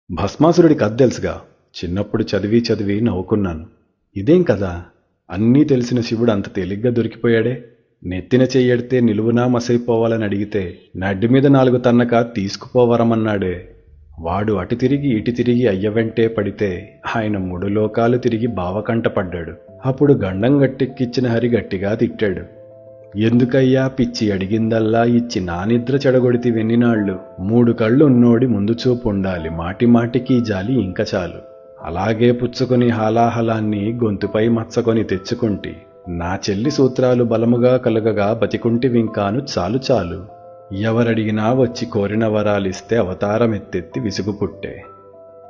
భస్మాసురుడి కథ తెలుసుగా. చిన్నప్పుడు చదివి చదివి నవ్వుకున్నాను. ఇదేం కదా, అన్నీ తెలిసిన శివుడు అంత తేలిగ్గా దొరికిపోయాడే. నెత్తిన చెయ్యడితే నిలువునా మసైపోవాలని అడిగితే నడ్డి మీద 4 తన్నక తీసుకుపోవరమన్నాడే. వాడు అటు తిరిగి ఇటు తిరిగి అయ్య వెంటే పడితే ఆయన 3 లోకాలు తిరిగి బావకంట పడ్డాడు. అప్పుడు గండం గట్టెక్కిచ్చిన హరి గట్టిగా తిట్టాడు. ఎందుకయ్యా పిచ్చి అడిగిందల్లా ఇచ్చి నా నిద్ర చెడగొడితి వెన్నినాళ్ళు. 3 కళ్ళు ఉన్నోడి ముందు చూపు ఉండాలి, మాటి మాటికి జాలి ఇంక చాలు. అలాగే పుచ్చుకొని హాలాహలాన్ని గొంతుపై మచ్చకొని తెచ్చుకుంటి. నా చెల్లి సూత్రాలు బలముగా కలుగగా బతికుంటి వింకాను చాలు చాలు. ఎవరడిగినా వచ్చి కోరిన వరాలిస్తే అవతారమెత్తెత్తి విసుగు పుట్టే.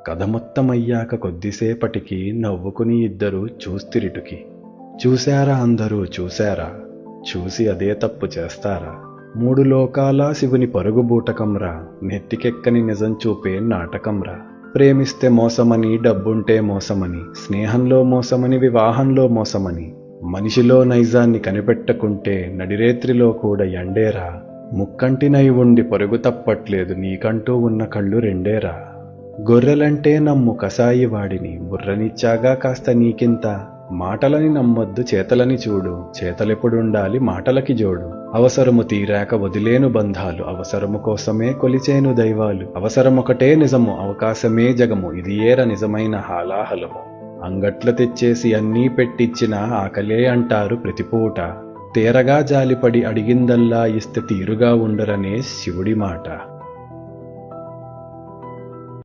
కథ మొత్తమయ్యాక కొద్దిసేపటికి నవ్వుకుని ఇద్దరు చూస్తిరిటుకి. చూశారా అందరూ చూశారా, చూసి అదే తప్పు చేస్తారా? 3 లోకాల శివుని పరుగు బూటకంరా, నెత్తికెక్కని నిజం చూపే నాటకంరా. ప్రేమిస్తే మోసమని, డబ్బుంటే మోసమని, స్నేహంలో మోసమని, వివాహంలో మోసమని, మనిషిలో నైజాన్ని కనిపెట్టకుంటే నడిరేత్రిలో కూడా ఎండేరా. ముక్కంటినై ఉండి పరుగు తప్పట్లేదు, నీకంటూ ఉన్న కళ్ళు రెండేరా. గొర్రెలంటే నమ్ము కసాయి వాడిని, బుర్రనిచ్చాగా కాస్త నీకింత. మాటలని నమ్మొద్దు చేతలని చూడు, చేతలెప్పుడుండాలి మాటలకి జోడు. అవసరము తీరాక వదిలేను బంధాలు, అవసరము కోసమే కొలిచేను దైవాలు. అవసరమొకటే నిజము, అవకాశమే జగము, ఇది ఏర నిజమైన హాలాహలము. అంగట్ల తెచ్చేసి అన్నీ పెట్టిచ్చిన ఆకలే అంటారు ప్రతిపూట. తేరగా జాలిపడి అడిగిందల్లా ఇస్తే తీరుగా ఉండరనే శివుడి మాట.